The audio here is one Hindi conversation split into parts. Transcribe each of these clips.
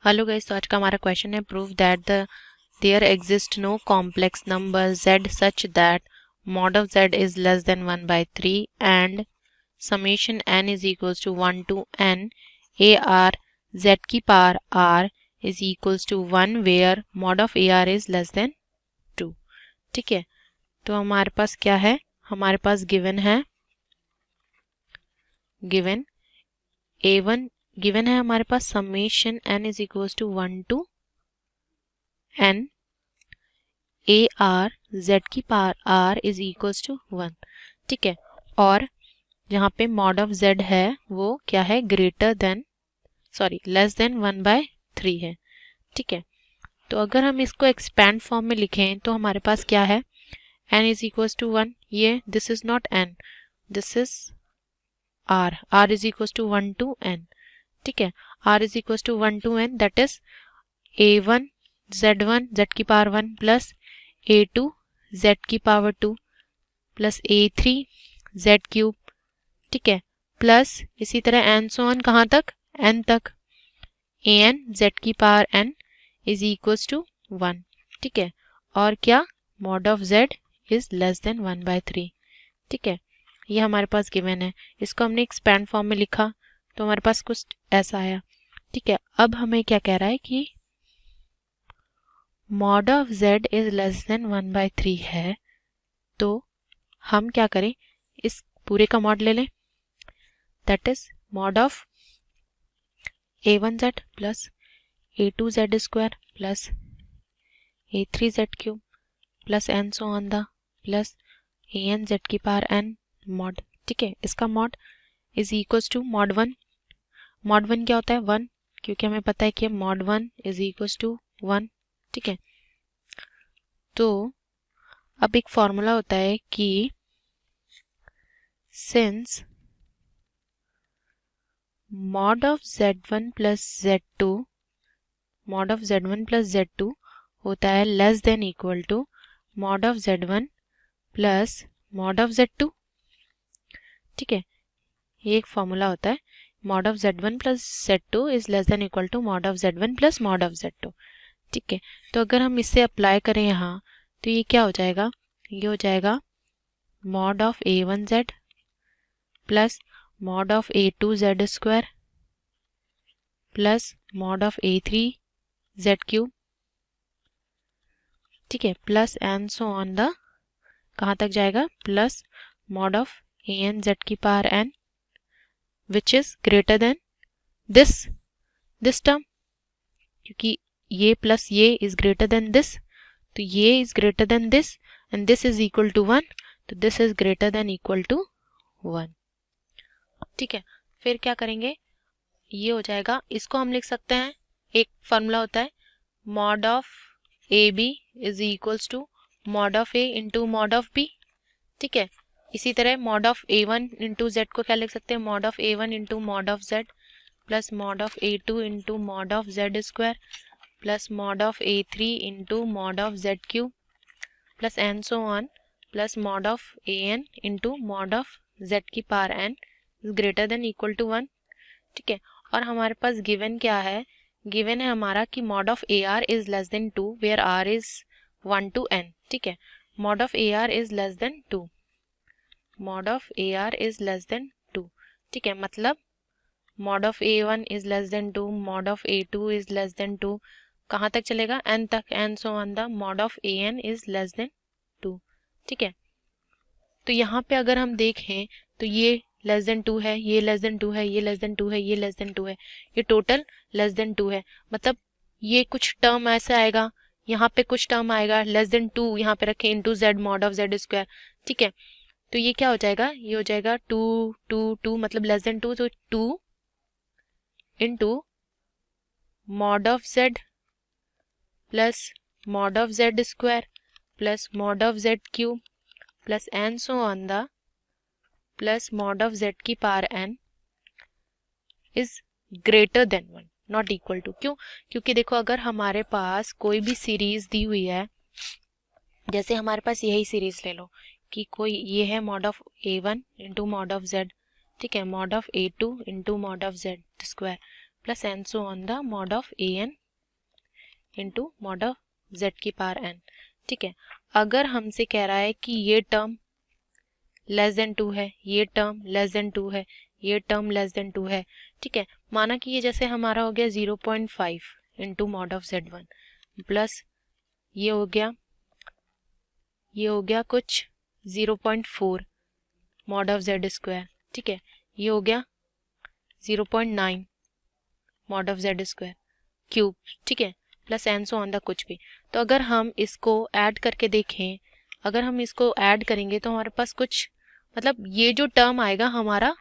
हेलो गाइस, तो आज का हमारा क्वेश्चन है prove that there exist no complex number z such that mod of z is less than 1 by 3 and summation n is equals to 1 to n ar z की power r is equals to 1 where mod of ar is less than 2। ठीक है, तो हमारे पास क्या है, हमारे पास गिवन है, गिवन a1 गिवन है हमारे पास summation n is equals to 1 to n a r z की power r is equals to 1। ठीक है, और जहाँ पे मॉड ऑफ z है वो क्या है, greater than less than 1 by 3 है। ठीक है, तो अगर हम इसको एक्सपैंड फॉर्म में लिखें तो हमारे पास क्या है, n इज इक्वल्स टू 1, ये this is not n, this is r is equals to 1 to n। ठीक है, r is equals to 1 to n, that is a1 z1 z की पावर 1 प्लस a2 z की power 2 plus a3 z cube. ठीक है, प्लस इसी तरह एन सो ऑन कहाँ तक, n तक, an z की power n is equals to 1। ठीक है, और क्या, mod of z is less than 1 by 3। ठीक है, ये हमारे पास गिवन है, इसको हमने एक्सपैंड फॉर्म में लिखा तो हमारे पास कुछ ऐसा आया। ठीक है, अब हमें क्या कह रहा है कि mod of z is less than 1 by 3 है, तो हम क्या करें, इस पूरे का मॉड ले लें, that is mod of a1z plus a2z square plus a3z cube plus N so on the plus an z की पावर n मॉड। ठीक है, इसका mod is equals to mod 1। Mod 1 क्या होता है, 1, क्योंकि हमें पता है कि मॉड 1 इज इक्वल्स टू 1। ठीक है, तो अब एक फॉर्मूला होता है कि since mod of z1 plus z2, mod of z1 plus z2 होता है less than equal to mod of z1 plus mod of z2। ठीक है, ये एक फॉर्मूला होता है, mod of z1 plus z2 is less than equal to mod of z1 plus mod of z2। ठीक है, तो अगर हम इसे अप्लाई करें यहाँ तो ये क्या हो जाएगा, ये हो जाएगा mod of a1z plus mod of a2z square plus mod of a3z cube. ठीक है, plus N so on the कहाँ तक जाएगा, plus mod of an z की power n which is greater than this term, क्योंकि ये प्लस ये इज ग्रेटर देन दिस, तो ये is greater than this and this is equal to 1, तो this is greater than equal to 1। ठीक है, फिर क्या करेंगे, ये हो जाएगा, इसको हम लिख सकते हैं, एक फॉर्मूला होता है mod of A B is equals to mod of A into mod of B. ठीक है, इसी तरह mod of a1 into Z को क्या लिख सकते हैं, mod of a1 into mod of z plus mod of a2 into mod of z square plus mod of a3 into mod of z cube plus N so on plus mod of an into mod of z की power n is greater than equal to 1। ठीक है, और हमारे पास गिवन क्या है, गिवन है हमारा कि mod of ar is less than 2 where r is 1 to n। ठीक है, mod of ar is less than 2, mod of ar is less than 2। ठीक है, मतलब mod of a1 is less than 2, mod of a2 is less than 2, कहाँ तक चलेगा, n तक, and so on the mod of an is less than 2। ठीक है, तो यहाँ पे अगर हम देखें तो ये लेस देन 2 है, ये लेस देन 2 है, ये लेस देन 2 है, ये लेस देन 2 है, ये टोटल लेस देन 2 है, मतलब ये कुछ टर्म ऐसे आएगा, यहाँ पे कुछ टर्म आएगा लेस देन 2 यहाँ पे रखें into Z mod of z square. ठीक है, तो ये क्या हो जाएगा, ये हो जाएगा 2 2 2 मतलब लेस देन 2, तो 2 into mod of z plus mod of z square plus mod of z cube plus N so on the plus mod of z की power n is greater than 1 not equal to. क्यों, क्योंकि देखो अगर हमारे पास कोई भी सीरीज दी हुई है, जैसे हमारे पास यही सीरीज ले लो कि कोई ये है mod of a1 into mod of z, ठीक है, mod of a2 into mod of z square plus N so on the mod of a n into mod of z की पावर एन। ठीक है, अगर हमसे कह रहा है कि ये टर्म लेस देन 2 है, ये टर्म लेस देन 2 है, ये टर्म लेस देन 2 है, ठीक है, माना कि ये जैसे हमारा हो गया 0.5 into mod of z1 plus ये हो गया कुछ 0.4 मॉड ऑफ z स्क्वायर, ठीक है, ये हो गया 0.9 mod of z square cube, ठीक है, plus N so on the कुछ भी। तो अगर हम इसको ऐड करके देखें, अगर हम इसको ऐड करेंगे तो हमारे पास कुछ मतलब ये जो टर्म आएगा हमारा,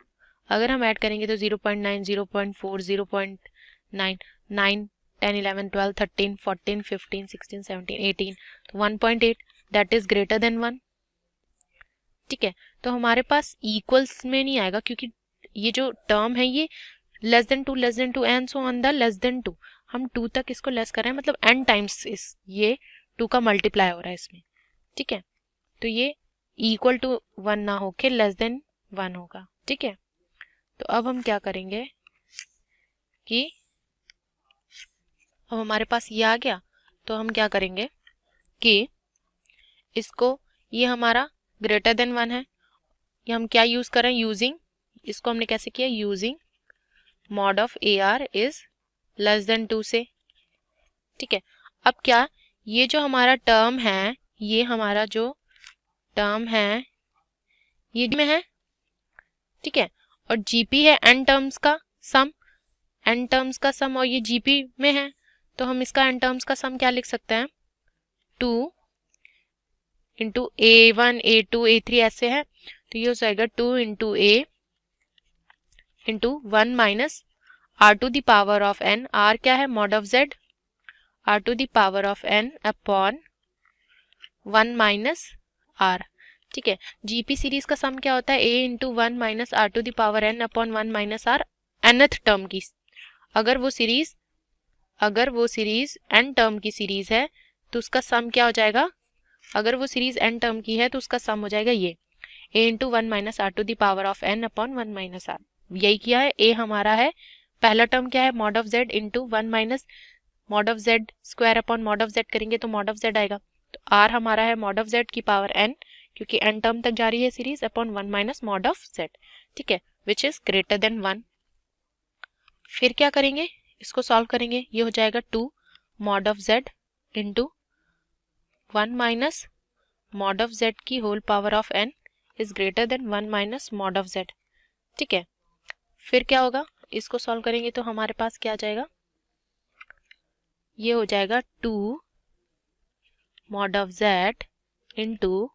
अगर हम ऐड करेंगे तो 0.9, 0.4, 0.9, 9, 10, 11, 12, 13, 14, 15, 16, 17, 18, तो 1.8 दैट इज ग्रेटर देन 1। ठीक है, तो हमारे पास इक्वल्स में नहीं आएगा क्योंकि ये जो टर्म है ये less than 2 and so on the less than 2, हम 2 तक इसको लेस कर रहे हैं, मतलब n टाइम्स इस ये 2 का मल्टीप्लाई हो रहा है इसमें। ठीक है, तो ये इक्वल टू 1 ना होके लेस देन 1 होगा। ठीक है, तो अब हम क्या करेंगे कि अब हमारे पास ये आ गया, तो हम क्या करेंगे कि इसको, ये हमारा ग्रेटर देन 1 है, ये हम क्या यूज करें, यूजिंग, इसको हमने कैसे किया, using mod of A R is less than 2 से। ठीक है, अब क्या, ये जो हमारा टर्म है, ये हमारा जो टर्म है ये में है, ठीक है, और जीपी है एन टर्म्स का सम, एन टर्म्स का सम, और ये जीपी में है, तो हम इसका एन टर्म्स का सम क्या लिख सकते हैं, 2 इंटू A1 A2 A3 ऐसे है, तो ये हो जाएगा 2 into a into 1 minus r to the power of n, r क्या है, mod of z, r to the power of n upon 1 minus r. ठीक है, जीपी सीरीज का सम क्या होता है, a into 1 minus r to the power n upon 1 minus r nth term की, अगर वो सीरीज n टर्म की सीरीज है तो उसका सम क्या हो जाएगा, अगर वो सीरीज n टर्म की है तो उसका सम हो जाएगा ये a into 1 minus r to the power of n upon 1 minus r. यही किया है, a हमारा है, पहला टर्म क्या है, mod of z into 1 minus mod of z square upon mod of z करेंगे तो मॉड ऑफ z आएगा, तो r हमारा है मॉड ऑफ z की पावर n क्योंकि n टर्म तक जा रही है series upon 1 minus mod of z। ठीक है, विच इज ग्रेटर देन 1। फिर क्या करेंगे, इसको सॉल्व करेंगे, ये हो जाएगा 2 mod of z into 1 minus mod of z की whole power of n is greater than 1 minus mod of z। ठीक है, फिर क्या होगा, इसको सॉल्व करेंगे तो हमारे पास क्या आ जाएगा, ये हो जाएगा 2 mod of z into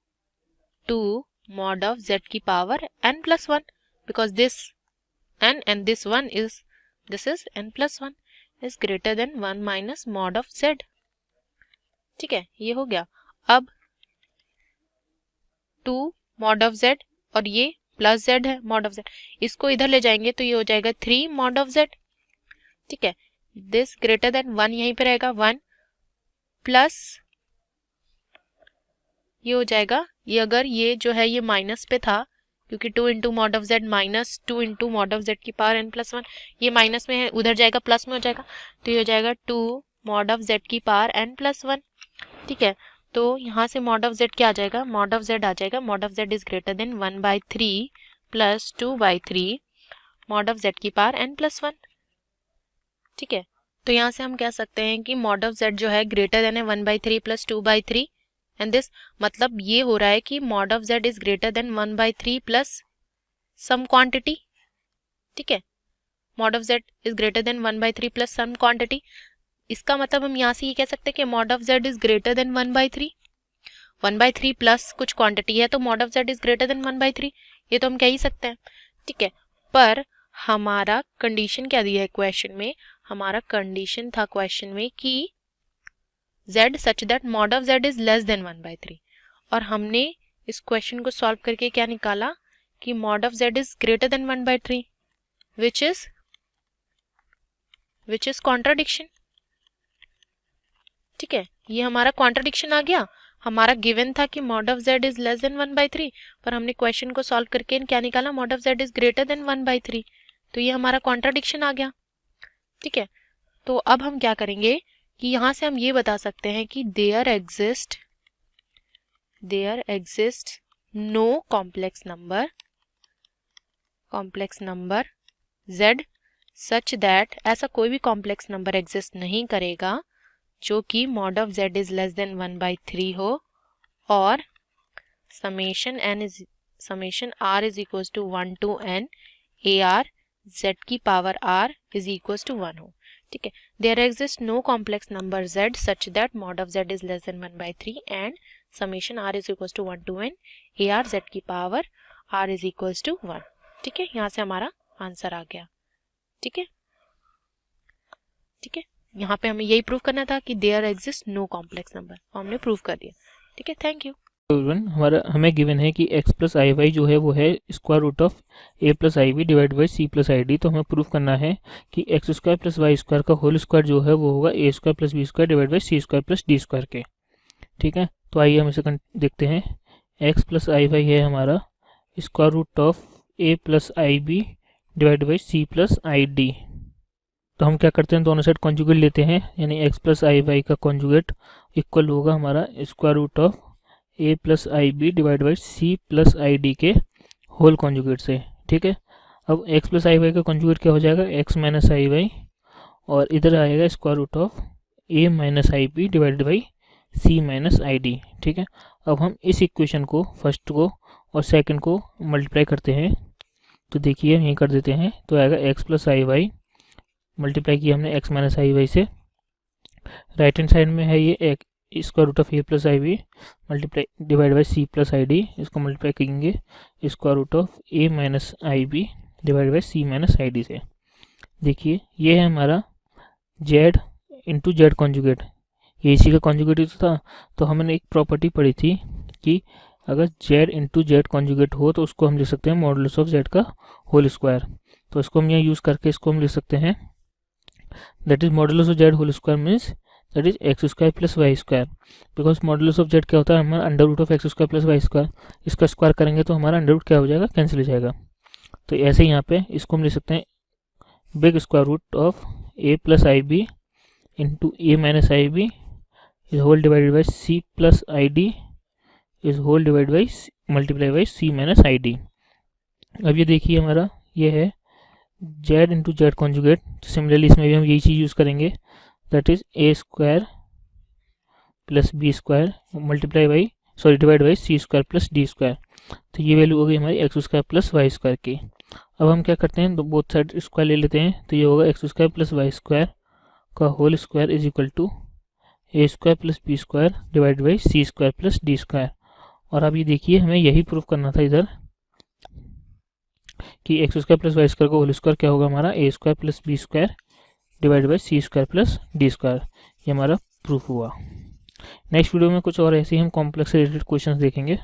2 mod of z की power n plus 1 because this n and this is n plus 1 is greater than 1 minus mod of z। ठीक है, ये हो गया। अब 2 mod of z और ये प्लस z है mod of z, इसको इधर ले जाएंगे तो ये हो जाएगा 3 mod of z। ठीक है, दिस ग्रेटर देन 1 यहीं पे रहेगा, 1 प्लस ये हो जाएगा, ये अगर ये जो है ये माइनस पे था क्योंकि 2 into mod of Z minus 2 into mod of z की पावर n प्लस 1, ये माइनस में है, उधर जाएगा प्लस में हो जाएगा, तो ये हो जाएगा 2 मॉड ऑफ जेड की पावर n प्लस 1। ठीक है, तो यहाँ से मॉड ऑफ जेड क्या आ जाएगा, मॉड ऑफ जेड आ जाएगा, mod of Z is greater than 1/3 plus 2/3 mod of z की पावर n प्लस 1। ठीक है, तो यहाँ से हम कह सकते हैं कि मॉड ऑफ जेड जो है ग्रेटर देन है 1/3 प्लस 2/3 एंड दिस, मतलब ये हो रहा है कि mod of z is greater than 1/3 plus some quantity. ठीक है, mod of z is greater than 1/3 plus some quantity, इसका मतलब हम यहाँ से ये कह सकते हैं कि mod of z is greater than 1/3 plus कुछ क्वांटिटी है तो mod of z is greater than 1/3, ये तो हम कह ही सकते हैं। ठीक है, पर हमारा कंडीशन क्या दिया है क्वेश्चन में, हमारा कंडीशन था क्वेश्चन में कि z such that mod of z is less than 1/3, और हमने इस क्वेश्चन को सॉल्व करके क्या निकाला कि mod of z is greater than 1/3 which is contradiction. ठीक है, ये हमारा कॉन्ट्राडिक्शन आ गया, हमारा गिवन था कि mod of z is less than 1/3, पर हमने क्वेश्चन को सॉल्व करके क्या निकाला, mod of z is greater than 1/3, तो ये हमारा कॉन्ट्राडिक्शन आ गया। ठीक है, तो अब हम क्या करेंगे कि यहाँ से हम ये बता सकते हैं कि there exist no complex number z such that, ऐसा कोई भी कॉम्प्लेक्स नंबर एग्जिस्ट नहीं करेगा जो कि mod of z is less than 1/3 हो और summation r is equal to 1 to n ar z की power r is equal to 1 हो। ठीक है, there exist no complex number z such that mod of z is less than 1/3 and summation r is equal to 1 to n ar z की power r is equal to 1। ठीक है, यहाँ से हमारा आंसर आ गया। ठीक है, यहाँ पे हमें यही प्रूव करना था कि there exist no complex number, हमने प्रूव कर दिया। ठीक है, थैंक यू। हमारा हमें गिवन है कि x प्लस आई वाई जो है वो है square root of a plus i v divide by c plus i d. तो हमें प्रूफ करना है कि x square plus y square का होल स्क्वायर जो है वो होगा a square plus b square divide by c square plus d square के। ठीक है, तो आइए हम इसे देखते हैं। x प्लस आई वाई है हमारा square root of a plus i b divide by c plus i d. तो हम क्या करते हैं, दोनों साइड कॉन्जुगेट लेते हैं, यानी x प्लस आई वाई का कॉन्जुगेट इक्वल होगा हमारा square root of a plus i b divide by c plus i d के होल कॉन्जुगेट से। ठीक है, अब x प्लस आई वाई का कॉन्जुगेट क्या हो जाएगा, x माइनस आई वाई, और इधर आएगा square root of a minus i b divided by c minus i d. ठीक है, अब हम इस इक्वेशन को फर्स्ट को और सेकंड को मल्टीप्लाई करते हैं। तो देखिए यहीं कर देते हैं, तो आएगा x plus i y multiply किया हमने x माइनस आई वाई से, राइट हैंड साइड में है ये square root of a plus i v multiply divide by c plus i d, इसको मल्टीप्लाई करेंगे square root of a minus i b divide by c minus i d से। देखिए ये है हमारा z इंटू जेड कॉन्जुगेट, ये इसी का कॉन्जुगेट ही था। तो हमने एक प्रॉपर्टी पढ़ी थी कि अगर z इंटू जेड कॉन्जुगेट हो तो उसको हम लिख सकते हैं मॉडुलस ऑफ z का होल स्क्वायर। तो इसको हम यहाँ यूज़ करके इसको हम लिख सकते हैं, that is modulus of z whole square means that is x square plus y square, because modulus of z क्या होता है हमारा under root of x square plus y square. इसका स्क्वायर करेंगे तो हमारा अंडर रूट क्या हो जाएगा, कैंसिल हो जाएगा। तो ऐसे यहाँ पे इसको हम लिख सकते हैं big square root of a plus i b into a minus i b is whole divided by c plus i d is whole divide by multiply by c minus i d. अब ये देखिए हमारा ये है z into z conjugate, similarly इसमें भी हम यही चीज़ यूज़ करेंगे, that is a square plus b square multiply by divide by c square plus d square. तो ये वैल्यू हो गई हमारी x square plus y square की। अब हम क्या करते हैं, तो बोथ साइड स्क्वायर ले लेते हैं, तो ये होगा x square plus y square का whole square is equal to a square plus b square divide by c square plus d square. और अब ये देखिए हमें यही प्रूफ करना था इधर कि x square plus y square का होल स्क्वायर क्या होगा हमारा a square plus b square divide by c square plus d square. ये हमारा प्रूफ हुआ। नेक्स्ट वीडियो में कुछ और ऐसे ही हम कॉम्प्लेक्स से रिलेटेड क्वेश्चंस देखेंगे।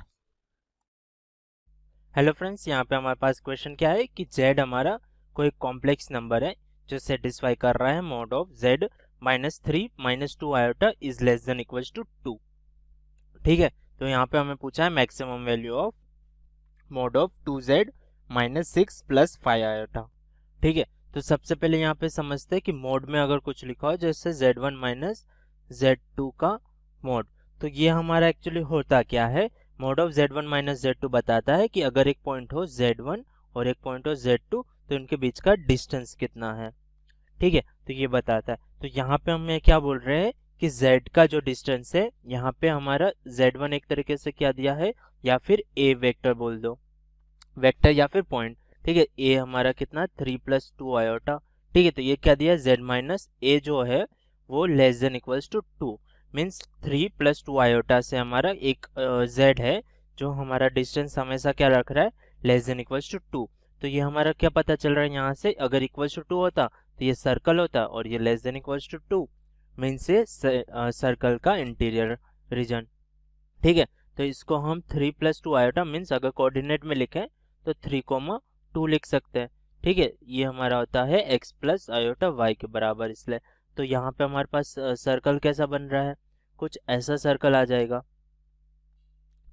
हेलो फ्रेंड्स, यहाँ पे हमारे पास क्वेश्चन क्या है कि z हमारा कोई कॉम्प्लेक्स नंबर है जो सेटिस्फाई कर रहा है mod of z minus 3 minus 2 iota is less than equals to 2। ठीक है, तो यहाँ पे हमें पूछा है maximum value of mod of 2z minus 6 plus 5 iota. ठीक है, तो सबसे पहले यहाँ पे समझते हैं कि मोड में अगर कुछ लिखा हो जैसे z1 माइनस z2 का मोड, तो ये हमारा एक्चुअली होता क्या है, mode of z1 minus z2 बताता है कि अगर एक पॉइंट हो z1 और एक पॉइंट हो z2 तो इनके बीच का डिस्टेंस कितना है। ठीक है, तो ये बताता है। तो यहाँ पे हमें क्या बोल रहे हैं कि z का जो डिस्टेंस है, यहाँ पे हमारा z1 एक तरीके से क्या दिया है, या फिर a वेक्टर बोल दो, वेक्टर या फिर पॉइंट। ठीक है, a हमारा कितना 3 प्लस 2 आयोटा। ठीक है, तो ये क्या दिया, z माइनस a जो है वो less than equals to 2 means 3 plus 2 iota से हमारा एक z है जो हमारा डिस्टेंस हमेशा क्या रख रहा है, लेस देन इक्वल्स टू 2। तो ये हमारा क्या पता चल रहा है यहाँ से, अगर इक्वल्स टू 2 होता तो ये सर्कल होता और ये less than equals to 2 means ये सर्कल का इंटीरियर रीजन। ठीक है, तो इसको हम 3 प्लस 2 आयोटा मीन्स अगर कोऑर्डिनेट में लिखें तो 3,2 लिख सकते हैं। ठीक है, ये हमारा होता है x प्लस आयोटा y के बराबर, इसलिए तो यहाँ पे हमारे पास सर्कल कैसा बन रहा है, कुछ ऐसा सर्कल आ जाएगा।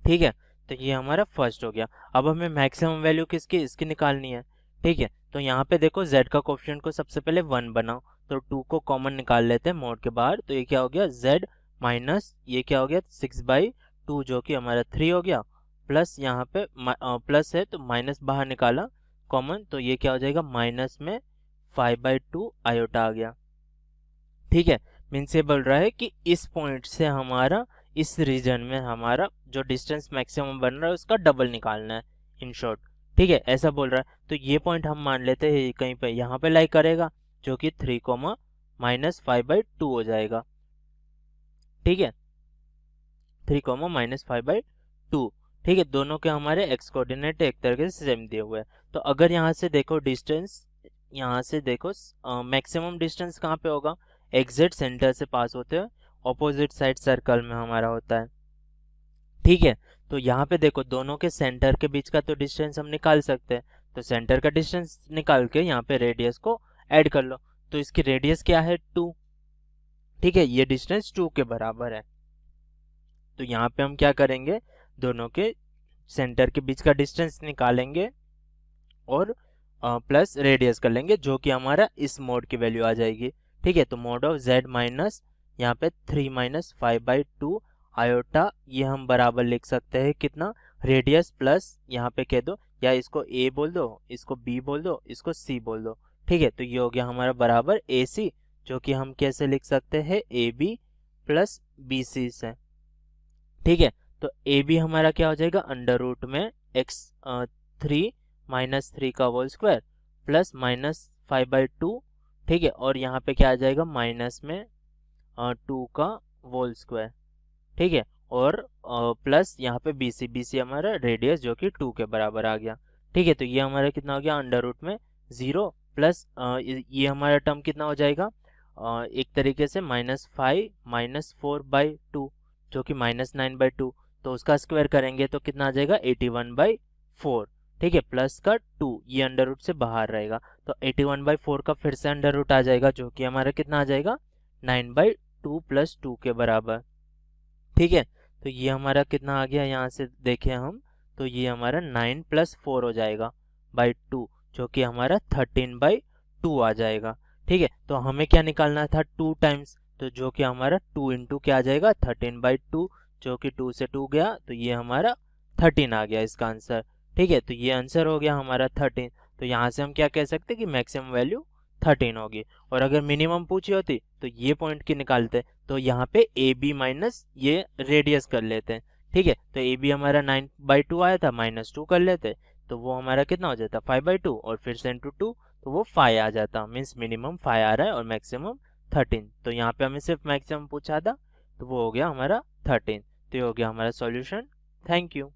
ठीक है, तो ये हमारा फर्स्ट हो गया। अब हमें मैक्सिमम वैल्यू किसकी, इसकी निकालनी है। ठीक है, तो यहाँ पे देखो z का कोफिशिएंट को सबसे पहले 1 बनाओ, तो 2 को कॉमन निकाल लेते हैं मोड के बाहर, तो ये क्या हो गया z माइनस ये क्या हो गया 6/2 जो कि हमारा 3 हो गया, प्लस यहाँ पे प्लस है तो माइनस बाहर निकाला कॉमन, तो ये क्या हो जाएगा माइनस में 5/2 आयोटा आ गया। ठीक है, मीन्स ये बोल रहा है कि इस पॉइंट से हमारा इस रीजन में हमारा जो डिस्टेंस मैक्सिमम बन रहा है उसका डबल निकालना है इन शॉर्ट। ठीक है, ऐसा बोल रहा है, तो ये पॉइंट हम मान लेते हैं कहीं पे यहाँ पे लाई करेगा जो कि 3, -5/2 हो जाएगा। ठीक है, 3, -5/2। ठीक है, दोनों के हमारे एक्स कोऑर्डिनेट एक तरीके से सेम दिए हुए हैं। तो अगर यहाँ से देखो डिस्टेंस, यहाँ से देखो मैक्सिमम डिस्टेंस कहाँ पे होगा, एग्जैक्ट सेंटर से पास होते हैं ऑपोजिट साइड सर्कल में हमारा होता है। ठीक है, तो यहाँ पे देखो दोनों के सेंटर के बीच का तो डिस्टेंस हम निकाल सकते हैं, तो सेंटर का डिस्टेंस निकाल के यहाँ पे रेडियस को ऐड कर लो, तो इसकी रेडियस क्या है 2। ठीक है, ये डिस्टेंस 2 के बराबर है। तो यहाँ पे हम क्या करेंगे, दोनों के सेंटर के बीच का डिस्टेंस निकालेंगे और प्लस रेडियस कर लेंगे जो कि हमारा इस मोड की वैल्यू आ जाएगी। ठीक है, तो मोड ऑफ z माइनस यहाँ पे 3 - 5/2 आयोटा, ये हम बराबर लिख सकते हैं कितना, रेडियस प्लस यहाँ पे कह दो, या इसको a बोल दो, इसको b बोल दो, इसको c बोल दो। ठीक है, तो ये हो गया हमारा बराबर ac, जो कि हम कैसे लिख सकते हैं ab प्लस bc से। ठीक है, तो ए बी हमारा क्या हो जाएगा अंडर रूट में x3 -3 का होल स्क्वायर प्लस -5/2। ठीक है, और यहाँ पे क्या आ जाएगा माइनस में 2 का होल स्क्वायर। ठीक है, और प्लस यहाँ पे BC हमारा रेडियस जो कि 2 के बराबर आ गया। ठीक है, तो ये हमारा कितना हो गया अंडर रूट में 0 प्लस ये हमारा टर्म कितना हो जाएगा एक तरीके से -5 - 4/2 जो कि -9/2, तो उसका स्क्वायर करेंगे तो कितना आ जाएगा 81/4। ठीक है, प्लस का 2 ये अंडर रूट से बाहर रहेगा, तो 81/4 का फिर से अंडर रूट आ जाएगा जो कि हमारा कितना आ जाएगा 9/2 + 2 के बराबर। ठीक है, तो ये हमारा कितना आ गया, यहाँ से देखें हम तो ये हमारा 9 + 4 हो जाएगा बाई 2 जो कि हमारा 13/2 आ जाएगा। ठीक है, तो हमें क्या निकालना था 2 टाइम्स, तो जो कि हमारा 2 इंटू क्या आ जाएगा 13/2 जो कि 2 से 2 गया, तो ये हमारा 13 आ गया इसका आंसर। ठीक है, तो ये आंसर हो गया हमारा 13। तो यहाँ से हम क्या कह सकते हैं कि मैक्सिमम वैल्यू 13 होगी, और अगर मिनिमम पूछी होती तो ये पॉइंट की निकालते, तो यहाँ पे ए बी माइनस ये रेडियस कर लेते हैं। ठीक है, तो ए बी हमारा 9/2 आया था, -2 कर लेते तो वो हमारा कितना हो जाता 5/2, और फिर से इंटू 2 तो वो 5 आ जाता, मीन्स मिनिमम 5 आ रहा है और मैक्सिमम 13। तो यहाँ पे हमें सिर्फ मैक्सिमम पूछा था तो वो हो गया हमारा 13। तो ये हो गया हमारा सॉल्यूशन। Thank you.